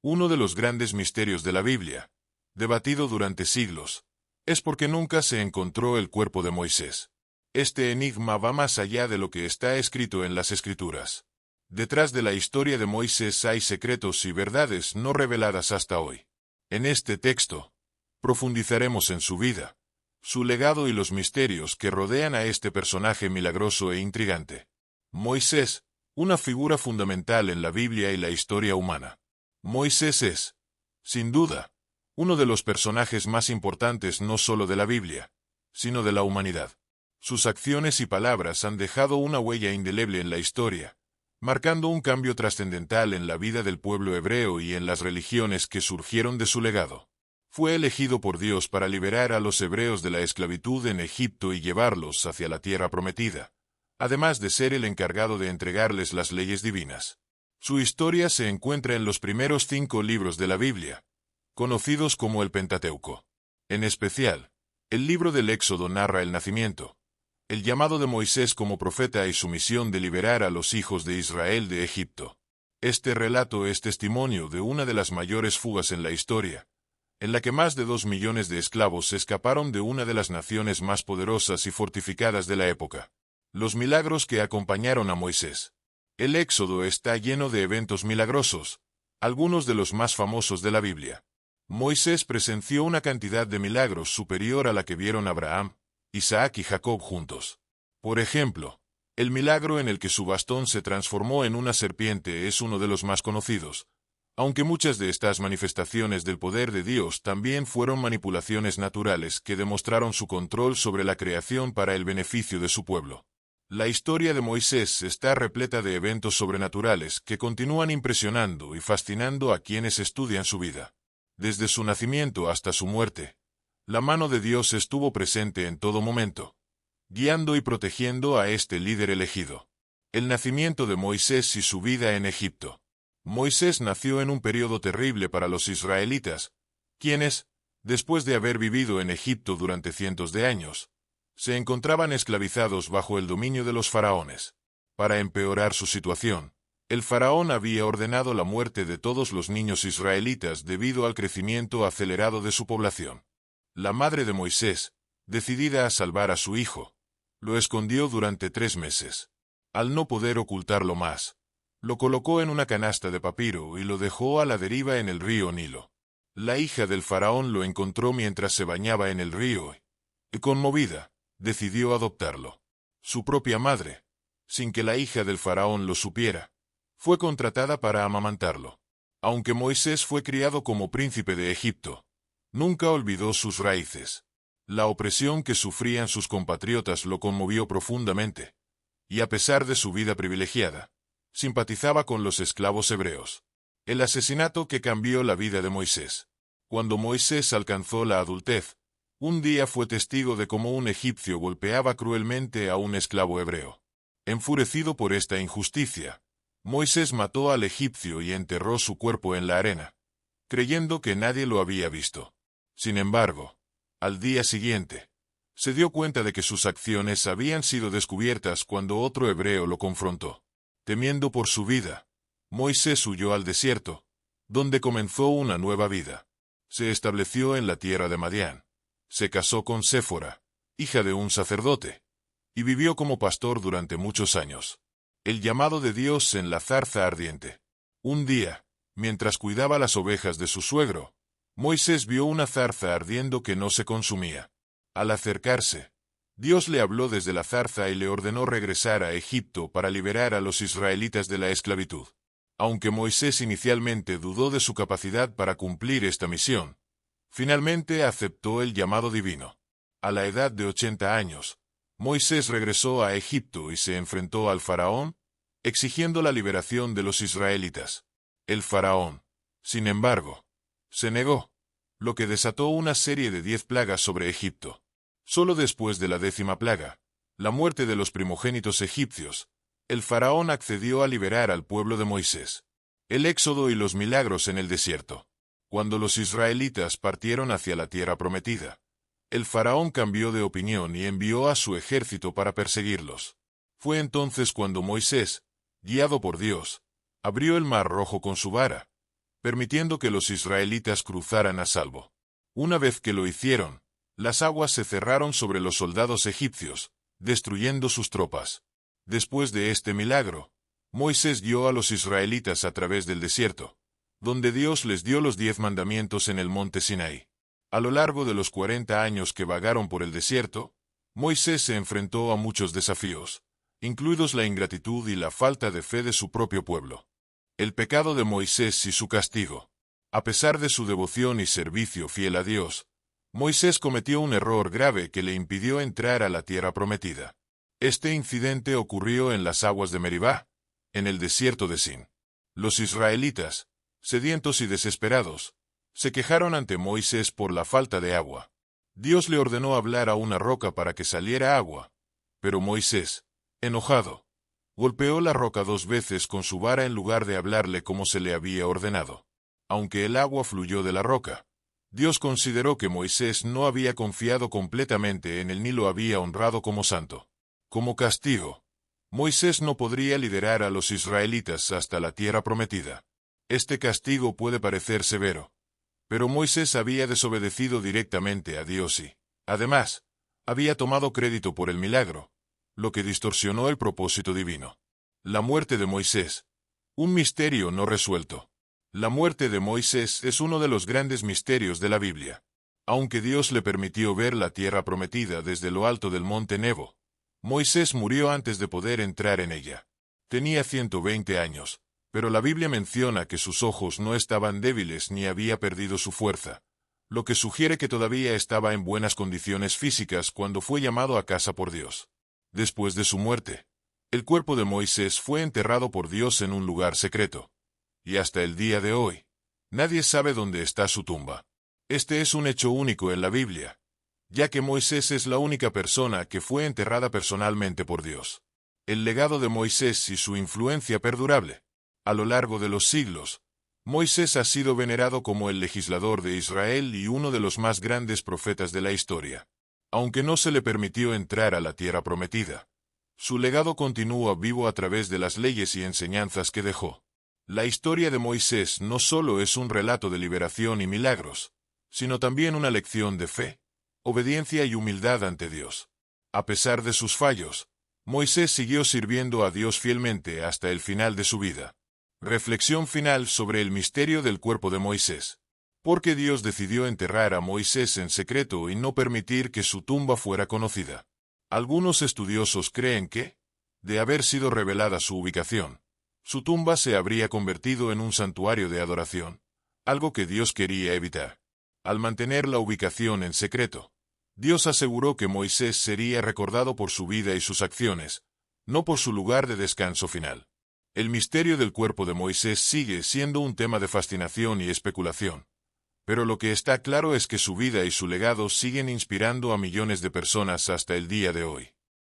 Uno de los grandes misterios de la Biblia, debatido durante siglos, es porque nunca se encontró el cuerpo de Moisés. Este enigma va más allá de lo que está escrito en las Escrituras. Detrás de la historia de Moisés hay secretos y verdades no reveladas hasta hoy. En este texto, profundizaremos en su vida, su legado y los misterios que rodean a este personaje milagroso e intrigante. Moisés, una figura fundamental en la Biblia y la historia humana. Moisés es, sin duda, uno de los personajes más importantes no solo de la Biblia, sino de la humanidad. Sus acciones y palabras han dejado una huella indeleble en la historia, marcando un cambio trascendental en la vida del pueblo hebreo y en las religiones que surgieron de su legado. Fue elegido por Dios para liberar a los hebreos de la esclavitud en Egipto y llevarlos hacia la tierra prometida, además de ser el encargado de entregarles las leyes divinas. Su historia se encuentra en los primeros 5 libros de la Biblia, conocidos como el Pentateuco. En especial, el libro del Éxodo narra el nacimiento, el llamado de Moisés como profeta y su misión de liberar a los hijos de Israel de Egipto. Este relato es testimonio de una de las mayores fugas en la historia, en la que más de 2 millones de esclavos escaparon de una de las naciones más poderosas y fortificadas de la época. Los milagros que acompañaron a Moisés. El Éxodo está lleno de eventos milagrosos, algunos de los más famosos de la Biblia. Moisés presenció una cantidad de milagros superior a la que vieron Abraham, Isaac y Jacob juntos. Por ejemplo, el milagro en el que su bastón se transformó en una serpiente es uno de los más conocidos, aunque muchas de estas manifestaciones del poder de Dios también fueron manipulaciones naturales que demostraron su control sobre la creación para el beneficio de su pueblo. La historia de Moisés está repleta de eventos sobrenaturales que continúan impresionando y fascinando a quienes estudian su vida. Desde su nacimiento hasta su muerte, la mano de Dios estuvo presente en todo momento, guiando y protegiendo a este líder elegido. El nacimiento de Moisés y su vida en Egipto. Moisés nació en un periodo terrible para los israelitas, quienes, después de haber vivido en Egipto durante cientos de años, se encontraban esclavizados bajo el dominio de los faraones. Para empeorar su situación, el faraón había ordenado la muerte de todos los niños israelitas debido al crecimiento acelerado de su población. La madre de Moisés, decidida a salvar a su hijo, lo escondió durante 3 meses. Al no poder ocultarlo más, lo colocó en una canasta de papiro y lo dejó a la deriva en el río Nilo. La hija del faraón lo encontró mientras se bañaba en el río y, conmovida, decidió adoptarlo. Su propia madre, sin que la hija del faraón lo supiera, fue contratada para amamantarlo. Aunque Moisés fue criado como príncipe de Egipto, nunca olvidó sus raíces. La opresión que sufrían sus compatriotas lo conmovió profundamente, y a pesar de su vida privilegiada, simpatizaba con los esclavos hebreos. El asesinato que cambió la vida de Moisés. Cuando Moisés alcanzó la adultez, un día fue testigo de cómo un egipcio golpeaba cruelmente a un esclavo hebreo. Enfurecido por esta injusticia, Moisés mató al egipcio y enterró su cuerpo en la arena, creyendo que nadie lo había visto. Sin embargo, al día siguiente, se dio cuenta de que sus acciones habían sido descubiertas cuando otro hebreo lo confrontó. Temiendo por su vida, Moisés huyó al desierto, donde comenzó una nueva vida. Se estableció en la tierra de Madián. Se casó con Séfora, hija de un sacerdote, y vivió como pastor durante muchos años. El llamado de Dios en la zarza ardiente. Un día, mientras cuidaba las ovejas de su suegro, Moisés vio una zarza ardiendo que no se consumía. Al acercarse, Dios le habló desde la zarza y le ordenó regresar a Egipto para liberar a los israelitas de la esclavitud. Aunque Moisés inicialmente dudó de su capacidad para cumplir esta misión, finalmente aceptó el llamado divino. A la edad de 80 años, Moisés regresó a Egipto y se enfrentó al faraón, exigiendo la liberación de los israelitas. El faraón, sin embargo, se negó, lo que desató una serie de 10 plagas sobre Egipto. Solo después de la 10ª plaga, la muerte de los primogénitos egipcios, el faraón accedió a liberar al pueblo de Moisés. El éxodo y los milagros en el desierto. Cuando los israelitas partieron hacia la tierra prometida, el faraón cambió de opinión y envió a su ejército para perseguirlos. Fue entonces cuando Moisés, guiado por Dios, abrió el mar Rojo con su vara, permitiendo que los israelitas cruzaran a salvo. Una vez que lo hicieron, las aguas se cerraron sobre los soldados egipcios, destruyendo sus tropas. Después de este milagro, Moisés guió a los israelitas a través del desierto, donde Dios les dio los 10 mandamientos en el monte Sinaí. A lo largo de los 40 años que vagaron por el desierto, Moisés se enfrentó a muchos desafíos, incluidos la ingratitud y la falta de fe de su propio pueblo. El pecado de Moisés y su castigo. A pesar de su devoción y servicio fiel a Dios, Moisés cometió un error grave que le impidió entrar a la tierra prometida. Este incidente ocurrió en las aguas de Meribá, en el desierto de Sin. Los israelitas, sedientos y desesperados, se quejaron ante Moisés por la falta de agua. Dios le ordenó hablar a una roca para que saliera agua, pero Moisés, enojado, golpeó la roca 2 veces con su vara en lugar de hablarle como se le había ordenado. Aunque el agua fluyó de la roca, Dios consideró que Moisés no había confiado completamente en él ni lo había honrado como santo. Como castigo, Moisés no podría liderar a los israelitas hasta la tierra prometida. Este castigo puede parecer severo, pero Moisés había desobedecido directamente a Dios y, además, había tomado crédito por el milagro, lo que distorsionó el propósito divino. La muerte de Moisés. Un misterio no resuelto. La muerte de Moisés es uno de los grandes misterios de la Biblia. Aunque Dios le permitió ver la tierra prometida desde lo alto del monte Nebo, Moisés murió antes de poder entrar en ella. Tenía 120 años, pero la Biblia menciona que sus ojos no estaban débiles ni había perdido su fuerza, lo que sugiere que todavía estaba en buenas condiciones físicas cuando fue llamado a casa por Dios. Después de su muerte, el cuerpo de Moisés fue enterrado por Dios en un lugar secreto. Y hasta el día de hoy, nadie sabe dónde está su tumba. Este es un hecho único en la Biblia, ya que Moisés es la única persona que fue enterrada personalmente por Dios. El legado de Moisés y su influencia perdurable. A lo largo de los siglos, Moisés ha sido venerado como el legislador de Israel y uno de los más grandes profetas de la historia. Aunque no se le permitió entrar a la tierra prometida, su legado continúa vivo a través de las leyes y enseñanzas que dejó. La historia de Moisés no solo es un relato de liberación y milagros, sino también una lección de fe, obediencia y humildad ante Dios. A pesar de sus fallos, Moisés siguió sirviendo a Dios fielmente hasta el final de su vida. Reflexión final sobre el misterio del cuerpo de Moisés. ¿Por qué Dios decidió enterrar a Moisés en secreto y no permitir que su tumba fuera conocida? Algunos estudiosos creen que, de haber sido revelada su ubicación, su tumba se habría convertido en un santuario de adoración, algo que Dios quería evitar. Al mantener la ubicación en secreto, Dios aseguró que Moisés sería recordado por su vida y sus acciones, no por su lugar de descanso final. El misterio del cuerpo de Moisés sigue siendo un tema de fascinación y especulación, pero lo que está claro es que su vida y su legado siguen inspirando a millones de personas hasta el día de hoy.